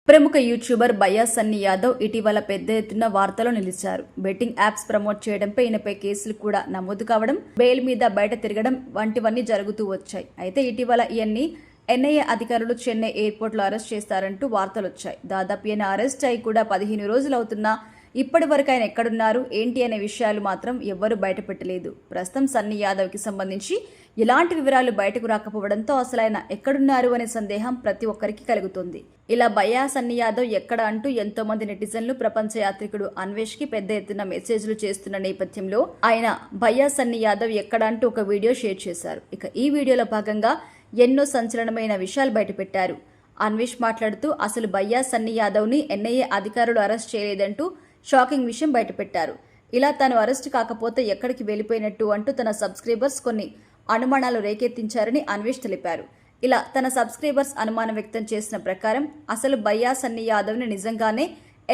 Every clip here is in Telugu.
ప్రముఖ యూట్యూబర్ బయ్యా సన్నీ యాదవ్ ఇటీవల పెద్ద ఎత్తున వార్తలో నిలిచారు. బెట్టింగ్ యాప్స్ ప్రమోట్ చేయడంపై ఈయనపై కేసులు కూడా నమోదు కావడం, బెయిల్ మీద బయట తిరగడం వంటివన్నీ జరుగుతూ వచ్చాయి. అయితే ఇటీవల ఈయన్ని ఎన్ఐఏ అధికారులు చెన్నై ఎయిర్పోర్ట్లో అరెస్ట్ చేస్తారంటూ వార్తలొచ్చాయి. దాదాపు ఈయన అరెస్ట్ అయి కూడా 15 రోజులవుతున్నా ఇప్పటి వరకు ఆయన ఎక్కడున్నారు ఏంటి అనే విషయాలు మాత్రం ఎవ్వరూ బయటపెట్టలేదు. ప్రస్తుతం సన్నీ యాదవ్కి సంబంధించి ఎలాంటి వివరాలు బయటకు రాకపోవడంతో అసలు ఆయన ఎక్కడున్నారు అనే సందేహం ప్రతి ఒక్కరికి కలుగుతుంది. ఇలా బయ్యా సన్నీ యాదవ్ ఎక్కడ అంటూ ఎంతో మంది నెటిజన్లు ప్రపంచ యాత్రికుడు అన్వేష్ కి పెద్ద ఎత్తున మెసేజ్లు చేస్తున్న నేపథ్యంలో ఆయన బయ్యా సన్నీ యాదవ్ ఎక్కడ అంటూ ఒక వీడియో షేర్ చేశారు. ఇక ఈ వీడియోలో భాగంగా ఎన్నో సంచలనమైన విషయాలు బయటపెట్టారు. అన్వేష్ మాట్లాడుతూ అసలు బయ్యా సన్నీ యాదవ్ని ఎన్ఐఏ అధికారులు అరెస్ట్ చేయలేదంటూ షాకింగ్ విషయం బయటపెట్టారు. ఇలా తాను అరెస్ట్ కాకపోతే ఎక్కడికి వెళ్లిపోయినట్టు అంటూ తన సబ్స్క్రైబర్స్ కొన్ని అనుమానాలు రేకెత్తించారని అన్వేష్ తెలిపారు. ఇలా తన సబ్స్క్రైబర్స్ అనుమానం వ్యక్తం చేసిన ప్రకారం అసలు బయ్యా సన్నీ యాదవ్ని నిజంగానే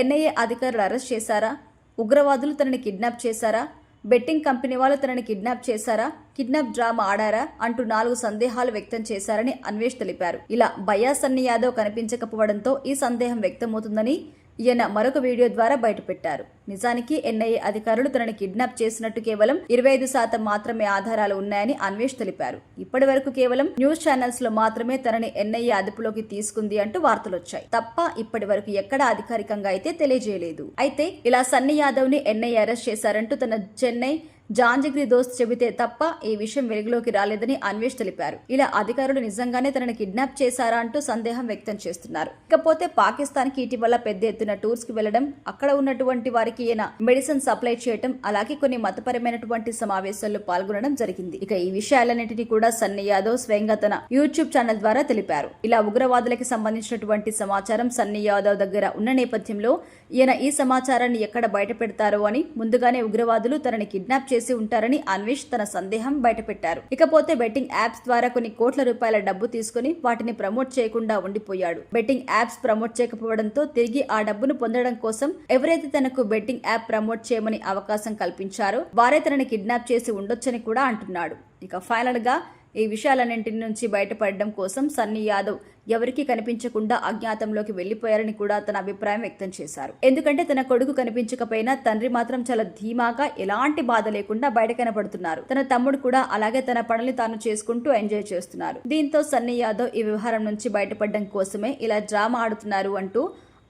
ఎన్ఐఏ అధికారులు అరెస్ట్ చేశారా, ఉగ్రవాదులు తనని కిడ్నాప్ చేశారా, బెట్టింగ్ కంపెనీ వాళ్ళు తనని కిడ్నాప్ చేశారా, కిడ్నాప్ డ్రామా ఆడారా అంటూ 4 సందేహాలు వ్యక్తం చేశారని అన్వేష్ తెలిపారు. ఇలా బయ్యా సన్నీ యాదవ్ కనిపించకపోవడంతో ఈ సందేహం వ్యక్తమవుతుందని ఈయన మరొక వీడియో ద్వారా బయటపెట్టారు. నిజానికి ఎన్ఐఏ అధికారులు తనని కిడ్నాప్ చేసినట్టు కేవలం 25% మాత్రమే ఆధారాలు ఉన్నాయని అన్వేష్ తెలిపారు. ఇప్పటి వరకు కేవలం న్యూస్ ఛానల్స్ లో మాత్రమే తనని ఎన్ఐఏ అదుపులోకి తీసుకుంది అంటూ వార్తలొచ్చాయి తప్ప ఇప్పటి వరకు ఎక్కడా అధికారికంగా అయితే తెలియజేయలేదు. అయితే ఇలా సన్నీ యాదవ్ ని ఎన్ఐఏ అరెస్ట్ చేశారంటూ తన చెన్నై జాంజిగిరి దోస్త్ చెబితే తప్ప ఈ విషయం వెలుగులోకి రాలేదని అన్వేష్ తెలిపారు. ఇలా అధికారులు నిజంగానే తనని కిడ్నాప్ చేశారా అంటూ సందేహం వ్యక్తం చేస్తున్నారు. ఇకపోతే పాకిస్తాన్ కి ఇటీవల పెద్ద ఎత్తున టూర్స్ కి వెళ్లడం, అక్కడ ఉన్నటువంటి వారికి ఈయన మెడిసిన్ సప్లై చేయడం, అలాగే కొన్ని మతపరమైనటువంటి సమావేశాల్లో పాల్గొనడం జరిగింది. ఇక ఈ విషయాలన్నింటినీ కూడా సన్నీ యాదవ్ స్వయంగా తన యూట్యూబ్ ఛానల్ ద్వారా తెలిపారు. ఇలా ఉగ్రవాదులకి సంబంధించినటువంటి సమాచారం సన్నీ యాదవ్ దగ్గర ఉన్న నేపథ్యంలో ఈయన ఈ సమాచారాన్ని ఎక్కడ బయట పెడతారో అని ముందుగానే ఉగ్రవాదులు తనని కిడ్నాప్ చేసి ఉంటారని అన్వేష్ తన సందేహం బయటపెట్టారు. ఇకపోతే బెట్టింగ్ యాప్స్ ద్వారా కొన్ని కోట్ల రూపాయల డబ్బు తీసుకుని వాటిని ప్రమోట్ చేయకుండా ఉండిపోయాడు. బెట్టింగ్ యాప్స్ ప్రమోట్ చేయకపోవడంతో తిరిగి ఆ డబ్బును పొందడం కోసం ఎవరైతే తనకు బెట్టింగ్ యాప్ ప్రమోట్ చేయమని అవకాశం కల్పించారో వారే తనని కిడ్నాప్ చేసి ఉండొచ్చని కూడా అంటున్నాడు. ఇక ఫైనల్ గా ఈ విషయాలన్నింటి నుంచి బయటపడడం కోసం సన్నీ యాదవ్ ఎవరికీ కనిపించకుండా అజ్ఞాతంలోకి వెళ్లిపోయారని కూడా తన అభిప్రాయం వ్యక్తం చేశారు. ఎందుకంటే తన కొడుకు కనిపించకపోయినా తండ్రి మాత్రం చాలా ధీమాగా ఎలాంటి బాధ లేకుండా బయట కనపడుతున్నారు. తన తమ్ముడు కూడా అలాగే తన పనులు తాను చేసుకుంటూ ఎంజాయ్ చేస్తున్నారు. దీంతో సన్నీ యాదవ్ ఈ వ్యవహారం నుంచి బయటపడడం కోసమే ఇలా డ్రామా ఆడుతున్నారు అంటూ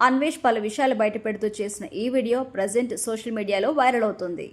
అన్వేష్ పలు విషయాలు బయటపెడుతూ చేసిన ఈ వీడియో ప్రజెంట్ సోషల్ మీడియాలో వైరల్ అవుతుంది.